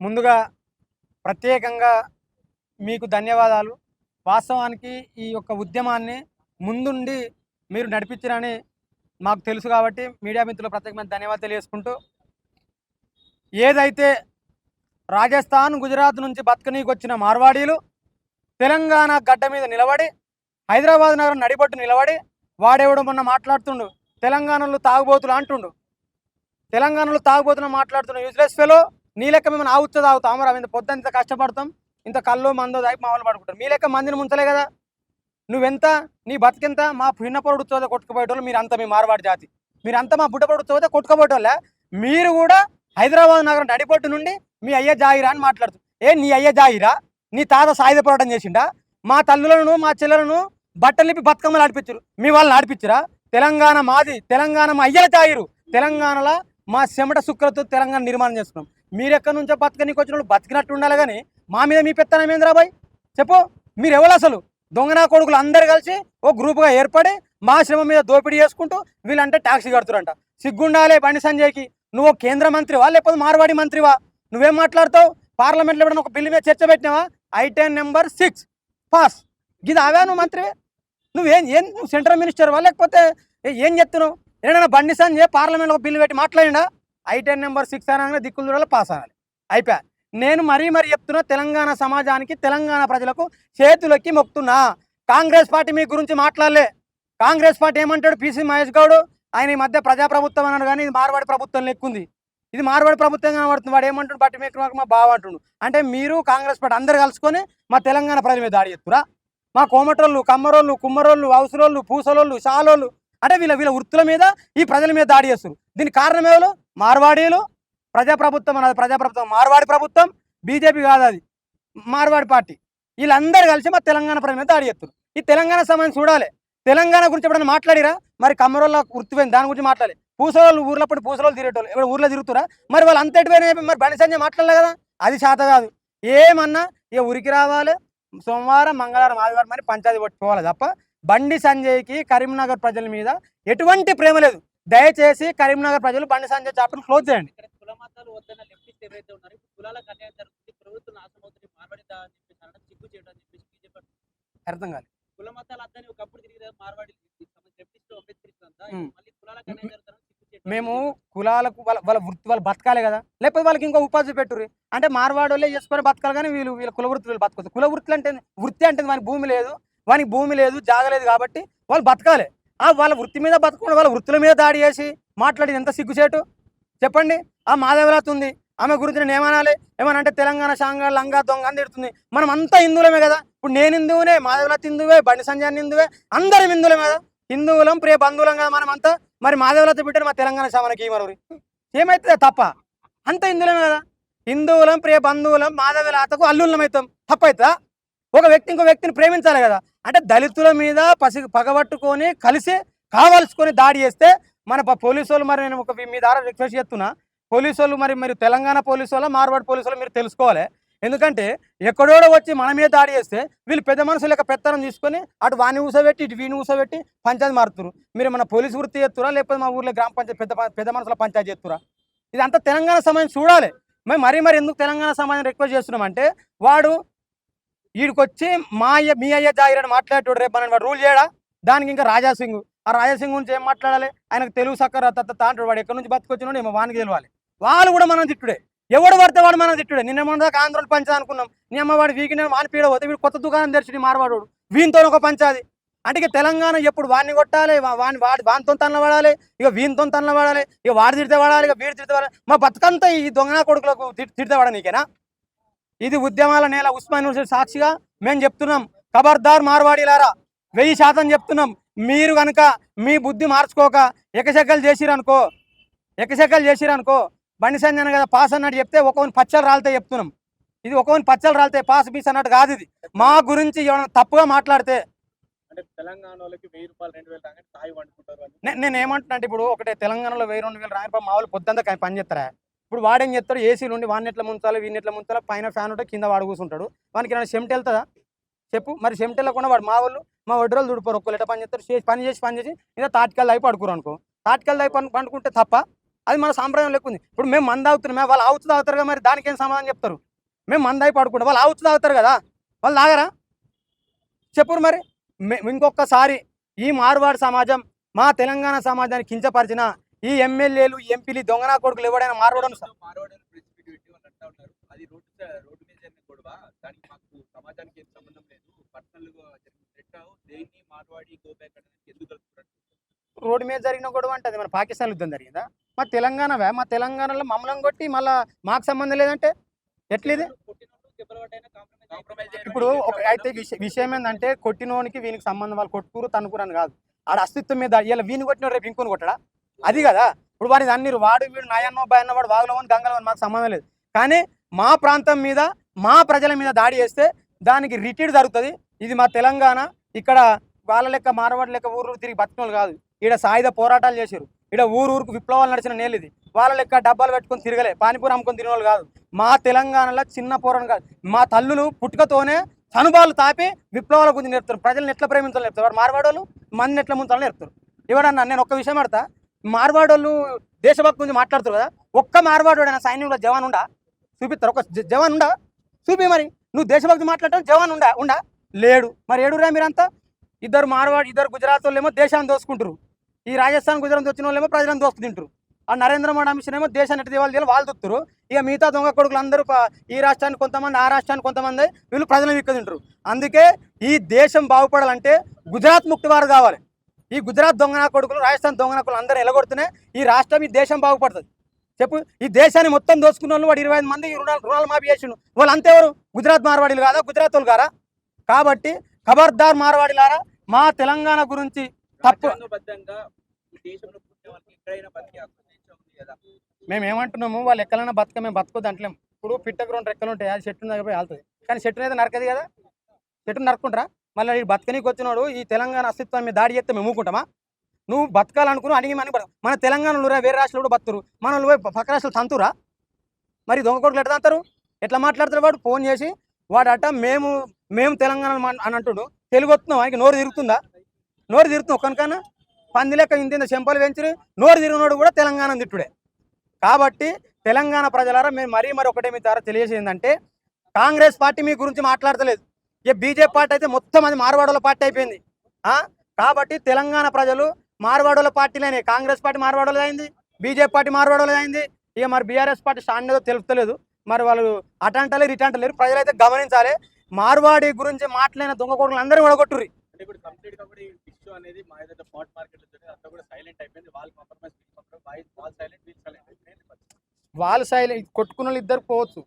ముందుగా ప్రత్యేకంగా మీకు ధన్యవాదాలు. వాస్తవానికి ఈ యొక్క ఉద్యమాన్ని ముందుండి మీరు నడిపించారని మాకు తెలుసు కాబట్టి మీడియా మిత్రులకు ప్రత్యేకమైన ధన్యవాదాలు తెలియజేసుకుంటూ, ఏదైతే రాజస్థాన్, గుజరాత్ నుంచి బతకనీకొచ్చిన మార్వాడీలు తెలంగాణ గడ్డ మీద నిలబడి, హైదరాబాద్ నగరం నడిబొట్టు నిలబడి, వాడెవడో మొన్న మాట్లాడుతుండు తెలంగాణలో తాగుబోతులు అంటుండు. తెలంగాణలో తాగుబోతులు మాట్లాడుతున్న యూజ్లెస్ ఫెలో. నీ లెక్క మేము ఆవుచ్చ తాగుతాం, మరి ఇంత పొద్దున ఇంత కష్టపడతాం, ఇంత కల్లో మందో దాగి మా వాళ్ళు పడుకుంటారు. మీ లెక్క మందిని ముంచలే కదా. నువ్వెంత, నీ బతికెంత? మా పిన్నపొరుడు చోద కొట్టుకుపోయేటోళ్ళు మీరంతా, మీ మార్వాడి జాతి మీరంతా మా బుడ్డపొరుడు చోద కొట్టుకుపోయేటోళ్ళ. మీరు కూడా హైదరాబాద్ నగరం నడిపొట్టు నుండి మీ అయ్య జాయిరా అని మాట్లాడుతుంది. నీ అయ్య జాయిరా? నీ తాత సాయుధ పోరాటం చేసిండా? మా తల్లులను మా చెల్లెలను బట్టలిపి బతుకమ్మలు ఆడిపించరు, మీ వాళ్ళని ఆడిపించరా? తెలంగాణ మాది, తెలంగాణ మా అయ్యల జాయిరు. తెలంగాణలో మా చెమట సుక్కలతో తెలంగాణ నిర్మాణం చేసుకున్నాం. మీరెక్కడి నుంచో బతకనీకి వచ్చిన వాళ్ళు బతికినట్టు ఉండాలి కానీ మా మీద మీ పెత్తనం ఏంద్రాబాయ్ చెప్పు. మీరు ఎవరు అసలు? దొంగనా కొడుకులు అందరు కలిసి ఓ గ్రూపుగా ఏర్పడి మా శ్రమ మీద దోపిడీ చేసుకుంటూ వీళ్ళంటే ట్యాక్సీ కడుతురంట. సిగ్గుండాలే బండి సంజయ్కి. నువ్వు కేంద్ర మంత్రివా లేకపోతే మార్వాడి మంత్రివా? నువ్వేం మాట్లాడతావు? పార్లమెంట్లో ఎప్పుడైనా ఒక బిల్లు మీద చర్చ పెట్టినావా? I-10 number 6 pass. ఇది అవే నువ్వు మంత్రివే? నువ్వు సెంట్రల్ మినిస్టర్వా లేకపోతే ఏం చెప్తున్నావు? ఏదైనా బండి సంజయ్ పార్లమెంట్లో ఒక బిల్లు పెట్టి మాట్లాడిండా? I-10 నెంబర్ 6 అనగానే దిక్కులు చూడాలి, పాస్ అనాలి, అయిపోయా. నేను మరీ చెప్తున్నా, తెలంగాణ సమాజానికి, తెలంగాణ ప్రజలకు చేతులెక్కి మొక్కుతున్నా. కాంగ్రెస్ పార్టీ మీ గురించి మాట్లాడలే. కాంగ్రెస్ పార్టీ ఏమంటాడు? PC మహేష్ గౌడ్ ఆయన ఈ మధ్య ప్రజాప్రభుత్వం అన్నాడు కానీ ఇది మార్వాడి ప్రభుత్వం లెక్కుంది, ఇది మార్వాడి ప్రభుత్వం కనబడుతుంది. వాడు ఏమంటాడు? బట్టి మీకు మా బావ అంటుండు. అంటే మీరు కాంగ్రెస్ పార్టీ అందరు కలుసుకొని మా తెలంగాణ ప్రజల మీద దాడి చేస్తురా? మా కోమటోళ్ళు, కమ్మరోళ్ళు, కుమ్మరోళ్ళు, అవసరోళ్ళు, పూసలోళ్ళు, షాలోళ్ళు అంటే వీళ్ళ వృత్తుల మీద ఈ ప్రజల మీద దాడి చేస్తారు. దీనికి కారణం ఎవరు? మార్వాడీలు. ప్రజాప్రభుత్వం అన్నది ప్రజాప్రభుత్వం, మార్వాడి ప్రభుత్వం. బీజేపీ కాదు, అది మార్వాడి పార్టీ. వీళ్ళందరూ కలిసి మా తెలంగాణ ప్రజల మీద దాడి చేస్తారు. ఈ తెలంగాణ సమయం చూడాలి. తెలంగాణ గురించి ఎప్పుడైనా మాట్లాడిరా? మరి కమ్మరోళ్ళ వృత్తి పోయింది, దాని గురించి మాట్లాడాలి. పూసలోళ్ళు ఊర్లో పడి పూసలోళ్ళు తిరిగేటోళ్ళు ఇప్పుడు ఊర్లో తిరుగుతురా? మరి వాళ్ళు అంతటిపోయినా మరి బండి సంజయ్ మాట్లాడలే కదా. అది శాత కాదు. ఏమన్నా ఇక ఉరికి రావాలి, సోమవారం, మంగళవారం, ఆదివారం మరి పంచాయతీ పట్టుకోవాలి తప్ప బండి సంజయ్కి కరీంనగర్ ప్రజల మీద ఎటువంటి ప్రేమ లేదు. దయచేసి కరీంనగర్ ప్రజలు బండి సంజయ్ చాప్టర్ క్లోజ్ చేయండి. అర్థం కాదు. మేము కులాలకు వాళ్ళ వృత్తి వాళ్ళు బతకాలి కదా, లేకపోతే వాళ్ళకి ఇంకో ఉపాధి పెట్టుర్రి. అంటే మార్వాడోళ్ళే చేసుకొని బతకాలి కానీ వీళ్ళ కుల వృత్తులు బతకదు. కుల వృత్తులు అంటే వృత్తి అంటే వానికి భూమి లేదు, జాగలేదు కాబట్టి వాళ్ళు బతకాలి. వాళ్ళ వృత్తి మీద బతకుండా వాళ్ళ వృత్తుల మీద దాడి చేసి మాట్లాడి ఎంత సిగ్గుచేటు చెప్పండి. ఆ మాధవరాత్ ఉంది, ఆమె గురించి నేను ఏమనాలి? ఏమనంటే తెలంగాణ సాంగ లంగా దొంగ అని తిడుతుంది. మనం అంతా హిందువులమే కదా. ఇప్పుడు నేను హిందువునే, మాధవరాత్ హిందువే, బండి సంజయ్ హిందువే, అందరం హిందువులమే కదా. హిందువులం, ప్రియ బంధువులం కదా మనం అంతా. మరి మాధవరాత్ బిడ్డను మా తెలంగాణ సామానికి మనూరి ఏమైతుంది తప్ప? అంత హిందువులమే కదా. హిందువులం, ప్రియ బంధువులం, మాధవరాతకు అల్లుళ్ళం అవుతాం, తప్పవుతుందా? ఒక వ్యక్తి ఇంకో వ్యక్తిని ప్రేమించాలి కదా. అంటే దళితుల మీద పగబట్టుకొని కలిసి కావాల్సుకొని దాడి చేస్తే మన పోలీసు వాళ్ళు, మరి నేను మీ ద్వారా రిక్వెస్ట్ చేస్తున్నా, పోలీసు వాళ్ళు మరి తెలంగాణ పోలీసు వాళ్ళ, మార్వాడి పోలీసు వాళ్ళు మీరు తెలుసుకోవాలి. ఎందుకంటే ఎక్కడోడో వచ్చి మన మీద దాడి చేస్తే వీళ్ళు పెద్ద మనుషులు యొక్క పెత్తనం తీసుకొని అటు వాని ఊసబెట్టి ఇటు వీని ఊసబెట్టి పంచాయతీ మారుతున్నారు. మీరు మన పోలీసు వృత్తి చేస్తురా లేకపోతే మా ఊర్లో గ్రామ పంచాయతీ పెద్ద మనుషుల పంచాయతీ చేస్తురా? ఇదంతా తెలంగాణ సమయం చూడాలి. మేము మరి ఎందుకు తెలంగాణ సమాజం రిక్వెస్ట్ చేస్తున్నామంటే, వాడు వీడికొచ్చి మీ అయ్య జాగిరని మాట్లాడేటోడు రేపు మనం వాడు రూల్ చేయడా? దానికి ఇంకా రాజాసింగ్, ఆ రాజాసింగ్ గురించి ఏం మాట్లాడాలి? ఆయనకు తెలుగు సక్కర అంటాడు. వాడు ఎక్కడి నుంచి బతుకొచ్చినాడు ఏమో వానికి తెలియాలి. వాళ్ళు కూడా మనం తిట్టుడే, ఎవడు పడితే వాడు మనం తిట్టుడే. నిన్న ఆంధ్రోళ్ళు పంచాది అనుకున్నాం, నీ అమ్మ వాడు వీకిన వాని పీడ పోతే వీడు కొత్త దుకాణం తెరిచి మార్వాడు వీనితో ఒక పంచాది. అంటే ఇక తెలంగాణ ఎప్పుడు వాడిని కొట్టాలి, వానితో తనలు పడాలి, ఇక వీనితో తనలు పడాలి, ఇక వాడు తిడితే పడాలి, ఇక వీడు తిడితే పడాలి. మా బతుకంతా ఈ దొంగ కొడుకులకు తిడితే పడ నీకేనా? ఇది ఉద్యమాల నేల. ఉస్మాన్ యూనివర్సిటీ సాక్షిగా మేము చెప్తున్నాం, ఖబర్దార్ మార్వాడీలారా, 1000% చెప్తున్నాం. మీరు కనుక మీ బుద్ధి మార్చుకోక ఎకశెక్కలు చేసిరనుకో బండి సంజయ్ కదా పాస్ అన్నట్టు చెప్తే ఒక్కొక్కని పచ్చలు రాలితే చెప్తున్నాం. ఇది ఒక్కొక్కని పచ్చలు రాలితే పాస్ బీస్ అన్నట్టు కాదు. ఇది మా గురించి ఏమైనా తప్పుగా మాట్లాడితే నేను ఏమంటున్నా అంటే, ఇప్పుడు ఒకటే తెలంగాణలో 1000-2000 రాయని మా వాళ్ళు పొద్దుంతా పని చేస్తారా? ఇప్పుడు వాడేం చెప్తాడు? ఏసీలు ఉండి వాడిని ఎట్లా ముంచాలి, వీడిని ఎట్లా ముంచాలి, పైన ఫ్యాన్ ఉంటే కింద వాడు కూర్చుంటాడు. వానికి ఏమైనా చెమట వెళ్తుందా చెప్పు? మరి చెమట వెళ్ళకుండా వాడు మా వడ్రోళ్ళు దుడిపోరు. ఒక్కరు ఎట్లా పని చేస్తారు? పని చేసి ఇంకా తాటికల్ అయి పడుకోరు అనుకో. తాటికల్ అయి పండుకుంటే తప్ప అది మన సాంప్రదాయం లెక్క ఉంది. ఇప్పుడు మేము మందు తాగుతున్నామే, వాళ్ళు ఆవుతు తాగుతారు కదా, మరి దానికి ఏం సమాధానం చెప్తారు? మేము మందు తాగి పడుకుంటాం, వాళ్ళు ఆవుతు తాగుతారు కదా, వాళ్ళు తాగరా? చెప్పురు మరి. ఇంకొకసారి ఈ మార్వాడి సమాజం మా తెలంగాణ సమాజాన్ని కించపరిచిన ఈ ఎమ్మెల్యేలు ఎంపీలు దొంగనా కొడుకులు ఎవడైనా మార్వాడను రోడ్డు మీద జరిగిన గొడవ అంటే అది మన పాకిస్తాన్ యుద్ధం జరిగిందా? మా తెలంగాణవే, మా తెలంగాణలో మమ్మల్ని కొట్టి మళ్ళీ మాకు సంబంధం లేదంటే ఎట్లేదు? ఇప్పుడు అయితే విషయం ఏంటంటే కొట్టినోనికి వీనికి సంబంధం, వాళ్ళు కొట్టుకురు తనుకురు అని కాదు, ఆడ అస్తిత్వం మీద ఇలా వీని కొట్టిన రేపు ఇంకొని కొట్టడా? అది కదా. ఇప్పుడు వాడి అన్ని వాడు వీడు నాయన్నో భయన్న వాడు వాగులోని గంగలో మాకు సంబంధం లేదు. కానీ మా ప్రాంతం మీద మా ప్రజల మీద దాడి చేస్తే దానికి రిటీడ్ జరుగుతుంది. ఇది మా తెలంగాణ. ఇక్కడ వాళ్ళ లెక్క మారవాడి లెక్క ఊరు తిరిగి బతికినోళ్ళు కాదు. ఈడ సాయుధ పోరాటాలు చేశారు. ఈడ ఊరుకు విప్లవాలు నడిచిన నేలు ఇది. వాళ్ళ లెక్క డబ్బాలు పెట్టుకొని తిరగలే, పానీపూరి అమ్ముకొని తినేవాళ్ళు కాదు. మా తెలంగాణలో చిన్న పోరాటం కాదు. మా తల్లులు పుట్టుకతోనే చనుబాలు తాపి విప్లవాల గురించి నేర్పుతారు. ప్రజలను ఎట్లా ప్రేమించాలని నేర్పుతారు. వాడు మార్వాడోళ్ళు మందిని ఎట్లా ముంచాలని నేర్పుతారు. ఎవడన్నా నేను ఒక్క విషయం అడతా, మార్వాడోళ్ళు దేశభక్తి గురించి మాట్లాడుతారు కదా, ఒక్క మార్వాడోడైనా సైన్యంలో జవాన్ ఉండా? చూపిస్తారు. ఒక జవాన్ ఉండా? చూపి. మరి నువ్వు దేశభక్తి మాట్లాడటం జవాన్ ఉండా? లేడు. మరి ఏడురా మీరంతా? ఇద్దరు గుజరాత్ వాళ్ళు ఏమో దేశాన్ని దోసుకుంటారు. ఈ రాజస్థాన్ గుజరాత్ వచ్చిన వాళ్ళు ఏమో ప్రజలను దోసుకు తింటారు. ఆ నరేంద్ర మోడీ అమిషన్ ఏమో దేశాన్ని ఎట్టి వాళ్ళు దొక్కుతారు. ఇక మిగతా దొంగ కొడుకులు అందరూ ఈ రాష్ట్రానికి కొంతమంది, ఆ రాష్ట్రానికి కొంతమంది, వీళ్ళు ప్రజలను విక్క తింటారు. అందుకే ఈ దేశం బాగుపడాలంటే గుజరాత్ ముక్తి వారు కావాలి. ఈ గుజరాత్ దొంగన కొడుకులు, రాజస్థాన్ దొంగన కొడుకులు అందరూ ఎలగొడుతూనే ఈ రాష్ట్రం, ఈ దేశం బాగుపడుతుంది. చెప్పు. ఈ దేశాన్ని మొత్తం దోసుకున్న వాళ్ళు వాడు 25 మంది రుణాలు మాఫీ చేసిండు. వాళ్ళు అంతేవరు? గుజరాత్ మార్వాడీలు కాదా? గుజరాత్ వాళ్ళు కారా? కాబట్టి ఖబర్దార్ మార్వాడీలారా, మా తెలంగాణ గురించి తప్పు. మేము ఏమంటున్నాము, వాళ్ళు ఎక్కలైనా బతక, మేము బతకొద్దు అంటలేము. ఇప్పుడు పిట్టకు 2 రెక్కలు ఉంటాయి, అది చెట్టు దగ్గర పోయి వెళ్తుంది. కానీ చెట్టును అయితే నరకది కదా. చెట్టును నరుకుంటారా? మళ్ళీ ఈ బతకనీకి వచ్చినాడు ఈ తెలంగాణ అస్తిత్వం మీద దాడి చేస్తే మేము ఊకుంటామా? నువ్వు బతకాలనుకుని అడిగి మన తెలంగాణలో వేరే రాష్ట్రాలు కూడా బతురు, మన పక్క రాష్ట్రాలు తంతురా? మరి దొంగ కొడుకులు ఎట్లా తంతారు? ఎట్లా మాట్లాడతారు? వాడు ఫోన్ చేసి వాడట మేము తెలంగాణ అని అంటుడు. తెలుగు వస్తున్నాం, ఆయనకి నోరు తిరుగుతుందా? నోరు తిరుగుతున్నాం ఒక్కనికన్నా? పంది లెక్క ఇంత చెంపలు పెంచి నోరు తిరిగినోడు కూడా తెలంగాణ తిట్టుడే. కాబట్టి తెలంగాణ ప్రజలారా, మేము మరీ ఒకటే మీ ద్వారా తెలియజేసిందంటే, కాంగ్రెస్ పార్టీ మీ గురించి మాట్లాడతలేదు. ఇక బీజేపీ పార్టీ అయితే మొత్తం అది మార్వాడోళ్ళ పార్టీ అయిపోయింది. కాబట్టి తెలంగాణ ప్రజలు మార్వాడోళ్ళ పార్టీలోనే, కాంగ్రెస్ పార్టీ మార్వాడోళ్ళది అయింది, బీజేపీ పార్టీ మార్వాడోళ్ళది అయింది. ఇక మరి బీఆర్ఎస్ పార్టీ స్టాండ్ ఏదో తెలుస్తలేదు. మరి వాళ్ళు అటంటలేరు ఇటంటలేరు. ప్రజలైతే గమనించాలి. మార్వాడి గురించి మాట్లాడిన దొంగ కొడుకులు అందరూ ఒడగొట్టుర్రి. వాళ్ళు సైలెంట్, కొట్టుకున్న వాళ్ళు ఇద్దరు పోవచ్చు.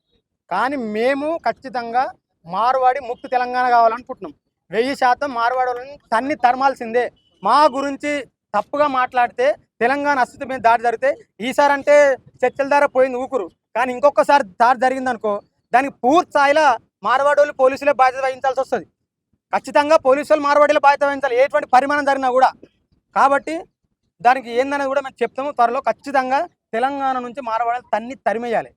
కానీ మేము ఖచ్చితంగా మార్వాడి ముక్తి తెలంగాణ కావాలనుకుంటున్నాం. 1000% మార్వాడి వాళ్ళని తన్ని తరమాల్సిందే. మా గురించి తప్పుగా మాట్లాడితే తెలంగాణ అస్తిత్వం మీద దాడి జరిగితే, ఈసారి అంటే చర్చల ద్వారా పోయింది ఊకురు. కానీ ఇంకొకసారి దాడి జరిగిందనుకో, దానికి పూర్తి స్థాయిలో మార్వాడి వాళ్ళు పోలీసులే బాధ్యత వహించాల్సి వస్తుంది. ఖచ్చితంగా పోలీసులు మార్వాడీలో బాధ్యత వహించాలి, ఎటువంటి పరిమాణం జరిగినా కూడా. కాబట్టి దానికి ఏందనేది కూడా మేము చెప్తాము త్వరలో. ఖచ్చితంగా తెలంగాణ నుంచి మార్వాడీలు తన్ని తరిమేయాలి.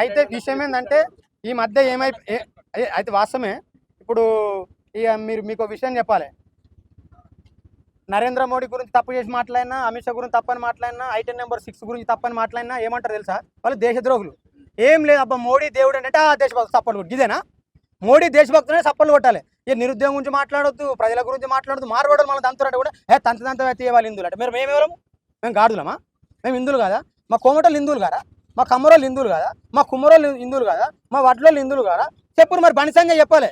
అయితే విషయం ఏంటంటే, ఈ మధ్య అయితే వాస్తవమే. ఇప్పుడు ఇక మీకు విషయం చెప్పాలి. నరేంద్ర మోడీ గురించి తప్పు చేసి మాట్లాడినా, అమిత్ షా గురించి తప్పని మాట్లాడినా, ఐటెం నెంబర్ 6 గురించి తప్పని మాట్లాడినా ఏమంటారు తెలుసా? వాళ్ళు దేశద్రోహులు. ఏం లేదు, అబ్బా మోడీ దేవుడు అంటే దేశభక్తి సప్పలు కొట్టి ఇదేనా? మోడీ దేశభక్తులే సప్పలు కొట్టాలి. ఇక నిరుద్యోగం గురించి మాట్లాడొద్దు, ప్రజల గురించి మాట్లాడద్దు. మార్వాడోళ్ళు మళ్ళీ దంతురంటే కూడా తంత తీయవాలి హిందువులు అంటే. మేమెవరము? మేము గాడులమా? మేము హిందువులు కాదా? మా కోమటోళ్ళు హిందువులు కాదా? మా కమ్మరోళ్ళు హిందువులు కాదా? మా కుమ్మరోళ్ళు హిందువులు కాదా? మా వడ్లోళ్ళు హిందువులు కాదా? చెప్పురు మరి. బనిసంగా చెప్పాలి.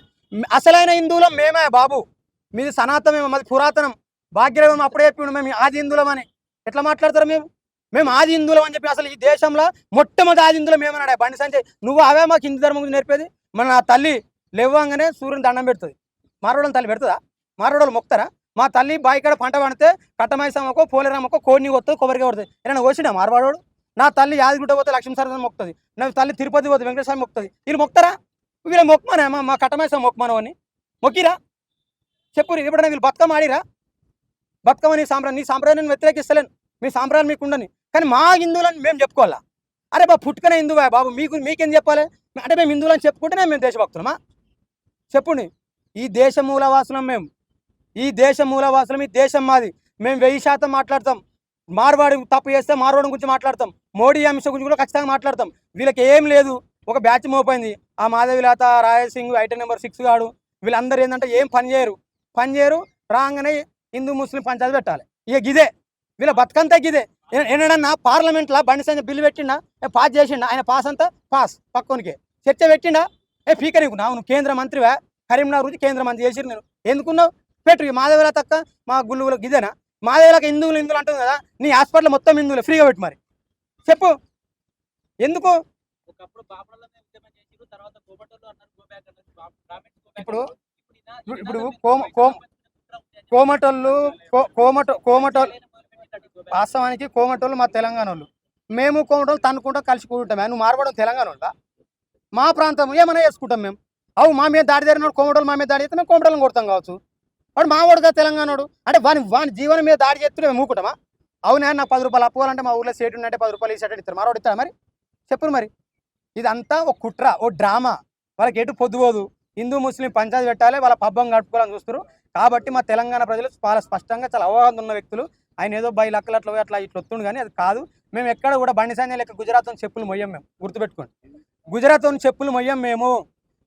అసలైన హిందువులం మేమే బాబు. మీది సనాతనమే, మాది పురాతనం. భాగ్యరేవం అప్పుడే చెప్పిండు మేము ఆది హిందువులం అని. ఎట్లా మాట్లాడతారు? మేము ఆది హిందువులం అని చెప్పి అసలు ఈ దేశంలో మొట్టమొదటి ఆది హిందువులం ఏమన్నాడు బండి సంజయ్. నువ్వు అవే మాకు హిందూ ధర్మం గురించి నేర్పేది? మన తల్లి లేవ్వంగానే సూర్యుని దండం పెడుతుంది. మారోడోళ్ళని తల్లి పెడుతుందా? మారోడోళ్ళు మొక్తారా? మా తల్లి బాయికాడ పంట పండితే కట్టమైసమ్మకో పోలేరమ్మకో కోడిని కొడుతుంది, కొబ్బరిగా కొడుతుంది. ఏమైనా కోసినా మార్వాడోడు? నా తల్లి యాదగిరిగుట్ట పోతే లక్ష్మీ సరస్వతి మొక్కుతుంది, నా తల్లి తిరుపతి పోతే వెంకటేశ్వర మొక్కుతుంది. వీళ్ళు మొక్తారా? వీళ్ళు మొక్కమనే మా కట్టమైసమ్మ మొక్కమను అని మొక్కిరా? చెప్పురు. ఎప్పుడైనా వీళ్ళు బతుకమ్మ ఆడిరా? బతుకమ్మ నీ సాంప్రదాయం నేను వ్యతిరేకిస్తలేను, మీ సాంప్రదాయం మీకు ఉండని. కానీ మా హిందువులని మేము చెప్పుకోవాలా? అరే బాబు పుట్టుకనే హిందువా బాబు, మీకేం చెప్పాలి? అంటే మేము హిందువులని చెప్పుకుంటేనే మేము దేశభక్తులమా? చెప్పుండి. ఈ దేశ మూలవాసులం మేము. ఈ దేశం మూలవాసులం, ఈ దేశం మాది. మేము 1000% మాట్లాడతాం. మార్వాడి తప్పు చేస్తే మార్వాడి గురించి మాట్లాడతాం. మోడీ అంశ గురించి కూడా ఖచ్చితంగా మాట్లాడతాం. వీళ్ళకి ఏం లేదు, ఒక బ్యాచ్ మోపోయింది. ఆ Madhavi Latha, royal Singh, item number 6 గాడు వీళ్ళందరూ ఏంటంటే ఏం పని చేయరు. రాగానే హిందూ ముస్లిం పంచాయతీ పెట్టాలి. ఇక గిదే వీళ్ళ బతుకంతా గిదే. ఏనాడన్నా పార్లమెంట్లో బండి సంజయ్ బిల్లు పెట్టిండా, పాస్ చేసిండా? ఆయన పాస్ అంతా పాస్ పక్కనికి చర్చ పెట్టిండా? స్పీకర్ ఇవ్వకున్నావు, నువ్వు కేంద్ర మంత్రివా? కరీంనగర్ నుంచి కేంద్ర మంత్రి చేసిరు, నేను ఎందుకున్నావు? పెట్టు. మాధవిలత తక్క మా గుళ్ళు గిదేనా? మాధవిలకు హిందువులు అంటుంది కదా, నీ హాస్పిటల్ మొత్తం హిందువులు ఫ్రీగా పెట్టు. మరి చెప్పు ఎందుకు? ఇప్పుడు ఇప్పుడు కోమటోళ్ళు వాస్తవానికి కోమటోళ్ళు మా తెలంగాణ వాళ్ళు. మేము కోమటోళ్ళు తన్నుకుంటాం, కలిసి కూడుంటాం. నువ్వు మారబడం తెలంగాణ వాళ్ళ? మా ప్రాంతం ఏమైనా వేసుకుంటాం మేము. అవు మా మీద దాడి జరిగిన కోమటోళ్ళు మా మీద దాడి చేస్తే మేము కోమటోళ్ళని కొడతాం కావచ్చు. వాడు మావాడుగా తెలంగాణోడు అంటే వాని జీవనం మీద దాడి చేస్తే మేము మూకుంటామా? అవునా, నాకు 10 రూపాయలు అప్పుకోవాలంటే మా ఊళ్ళో సేటు ఉంటే 10 రూపాయలు ఇచ్చేటట్టు ఇస్తారు. మావాడు ఇస్తాడు మరి? చెప్పు మరి. ఇదంతా ఒక కుట్ర, ఓ డ్రామా. వాళ్ళకి ఎటు పొద్దుపోదు. హిందూ ముస్లిం పంచాయతీ పెట్టాలి, వాళ్ళ పబ్బం గడుపుకోవాలని చూస్తారు. కాబట్టి మా తెలంగాణ ప్రజలు చాలా స్పష్టంగా చాలా అవగాహన ఉన్న వ్యక్తులు. ఆయన ఏదో బై లక్కలు అట్లా అట్లా ఇట్లా వస్తుండు, కానీ అది కాదు. మేము ఎక్కడ కూడా బండి సంజయ్ లెక్క గుజరాత్తో చెప్పులు మొయ్యం. మేము గుర్తుపెట్టుకోండి, గుజరాత్తో చెప్పులు మొయ్యం మేము.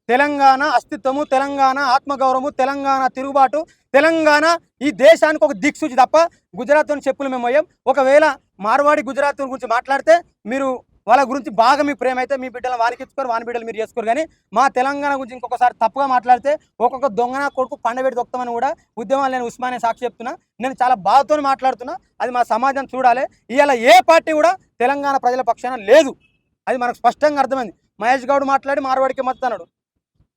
తెలంగాణ అస్తిత్వము, తెలంగాణ ఆత్మగౌరవము, తెలంగాణ తిరుగుబాటు, తెలంగాణ ఈ దేశానికి ఒక దిక్సూచి తప్ప గుజరాత్తో చెప్పులు మేము మొయ్యం. ఒకవేళ మార్వాడి గుజరాత్ గురించి మాట్లాడితే మీరు వాళ్ళ గురించి బాగా మీ ప్రేమ అయితే మీ బిడ్డలు వానికి ఇచ్చుకోరు, వాని బిడ్డలు మీరు చేసుకోరు. కానీ మా తెలంగాణ గురించి ఇంకొకసారి తప్పుగా మాట్లాడితే ఒక్కొక్క దొంగన కొడుకు పండబెట్టి దొక్కుతామని కూడా ఉద్యమాలు నేను ఉస్మానియా సాక్షి చెప్తున్నా. నేను చాలా బాధతో మాట్లాడుతున్నా. అది మా సమాజం చూడాలి. ఇవాళ ఏ పార్టీ కూడా తెలంగాణ ప్రజల పక్షాన లేదు, అది మనకు స్పష్టంగా అర్థమైంది. మహేష్ గౌడ్ మాట్లాడి మార్వాడికి మద్దతున్నాడు.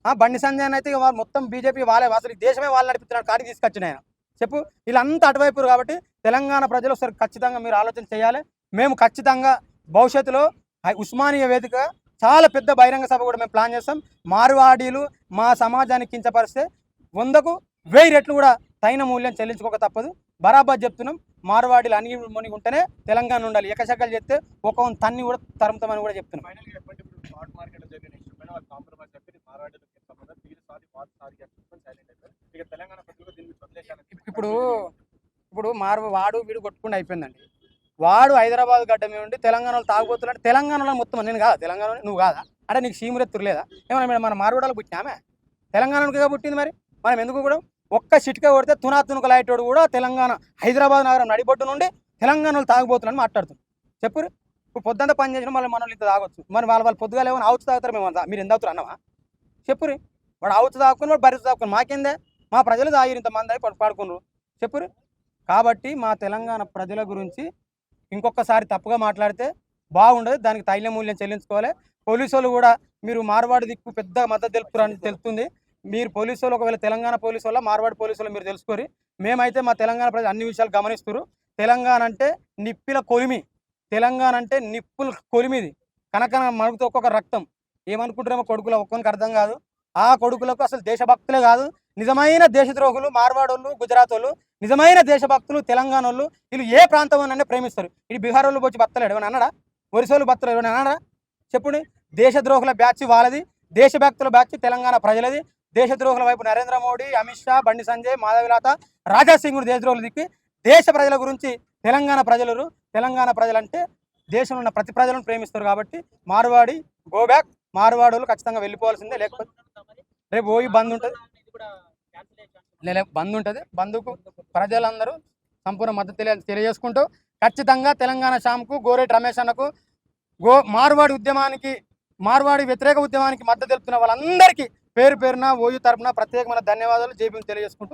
బండి సంజయ్ అయితే మొత్తం బీజేపీ వాళ్ళే, అసలు ఈ దేశమే వాళ్ళు నడిపిస్తున్నాడు, కాడికి తీసుకొచ్చిన ఆయన. చెప్పు, వీళ్ళంతా అటువైపు. కాబట్టి తెలంగాణ ప్రజలు ఒకసారి ఖచ్చితంగా మీరు ఆలోచన చేయాలి. మేము ఖచ్చితంగా భవిష్యత్తులో ఉస్మానియా వేదిక చాలా పెద్ద బహిరంగ సభ కూడా మేము ప్లాన్ చేస్తాం. మార్వాడీలు మా సమాజానికి కించపరిస్తే 100కు 1000 రెట్లు కూడా తగిన మూల్యం చెల్లించుకోక తప్పదు. బరాబర్ చెప్తున్నాం. మార్వాడీలు అణిగి మునిగి ఉంటేనే తెలంగాణ ఉండాలి. ఎకశకలు చెప్తే ఒక తన్ని కూడా తరుముతామని కూడా చెప్తున్నాం. ఇప్పుడు వాడు వీడు కొట్టుకుండా అయిపోయిందండి. వాడు హైదరాబాద్ గడ్డ మీద ఉండి తెలంగాణలో తాగుబోతున్నాడు. తెలంగాణలో మొత్తం నేను కాదా తెలంగాణ, నువ్వు కాదా? అంటే నీకు సీమురెత్తురు లేదా? ఏమన్నా మన మార్వాడలో పుట్టినామే? తెలంగాణకి పుట్టింది. మరి మనం ఎందుకు కూడా ఒక్క చిటిక కొడితే తునాతునుక లాంటి కూడా తెలంగాణ హైదరాబాద్ నగరం నడిబొడ్డు నుండి తెలంగాణలో తాగుబోతున్నాను మాట్లాడుతున్నాను. చెప్పురు. ఇప్పుడు పొద్దుంతా పని చేసిన మళ్ళీ మనల్ని ఇంత తాగొచ్చు. మరి వాళ్ళు పొద్దుగా ఏమైనా ఆవుతు తాగుతారు, మేము మీరు ఎంత అవుతారు అన్నవా? చెప్పురు. వాడు ఆవుతు తాగుకుని వాడు బరిత తాగుకుని మాకేందే? మా ప్రజలు తాగిరు, ఇంతమంది అయి పాడుకున్నారు. చెప్పురు. కాబట్టి మా తెలంగాణ ప్రజల గురించి ఇంకొకసారి తప్పుగా మాట్లాడితే బాగుండదు. దానికి తైల మూల్యం చెల్లించుకోవాలి. పోలీసు వాళ్ళు కూడా మీరు మార్వాడి దిక్కు పెద్ద మద్దతు తెలుపుతారని తెలుస్తుంది. మీరు పోలీసు వాళ్ళు ఒకవేళ తెలంగాణ పోలీసు వల్ల మార్వాడి పోలీసు వాళ్ళు మీరు తెలుసుకోరు. మేమైతే మా తెలంగాణ ప్రజలు అన్ని విషయాలు గమనిస్తారు. తెలంగాణ అంటే నిప్పిల కొలిమి, తెలంగాణ అంటే నిప్పుల కొలిమిది. కనకన మరుగుతో ఒక్కొక్క రక్తం. ఏమనుకుంటారేమో కొడుకులు ఒక్కొనికి అర్థం కాదు. ఆ కొడుకులకు అసలు దేశభక్తులే కాదు, నిజమైన దేశద్రోహులు మార్వాడోళ్ళు, గుజరాత్ వాళ్ళు, నిజమైన దేశభక్తులు తెలంగాణ వాళ్ళు. వీళ్ళు ఏ ప్రాంతం అనే ప్రేమిస్తారు. ఇది బీహార్ వాళ్ళు వచ్చి బత్తలేడు ఏమన్నా అన్నాడా? ఒరిసోళ్ళు బత్తలేడు ఏమన్నా అన్నాడా? చెప్పుని. దేశద్రోహుల బ్యాచ్ వాళ్ళది, దేశభక్తుల బ్యాచ్ తెలంగాణ ప్రజలది. దేశద్రోహుల వైపు నరేంద్ర మోడీ, అమిత్ షా, బండి సంజయ్, మాధవిలత, రాజా సింగ్ దేశద్రోహుల దిక్కి. దేశ ప్రజల గురించి తెలంగాణ ప్రజలు. తెలంగాణ ప్రజలంటే దేశంలో ఉన్న ప్రతి ప్రజలను ప్రేమిస్తారు. కాబట్టి మార్వాడి గో బ్యాక్. మార్వాడోళ్ళు ఖచ్చితంగా వెళ్ళిపోవాల్సిందే. లేకపోతే రేపు పోయి బంద్ ఉంటుంది, బంద్ ఉంటుంది. బంద్కు ప్రజలందరూ సంపూర్ణ మద్దతు తెలియజేసుకుంటూ ఖచ్చితంగా తెలంగాణ శ్యామ్కు, గోరేటి రమేష్ అన్నకు, మార్వాడి వ్యతిరేక ఉద్యమానికి మద్దతు తెలుపుతున్న వాళ్ళందరికీ పేరు పేరున ఓయూ తరపున ప్రత్యేకమైన ధన్యవాదాలు, జై భీమ్ తెలియజేసుకుంటూ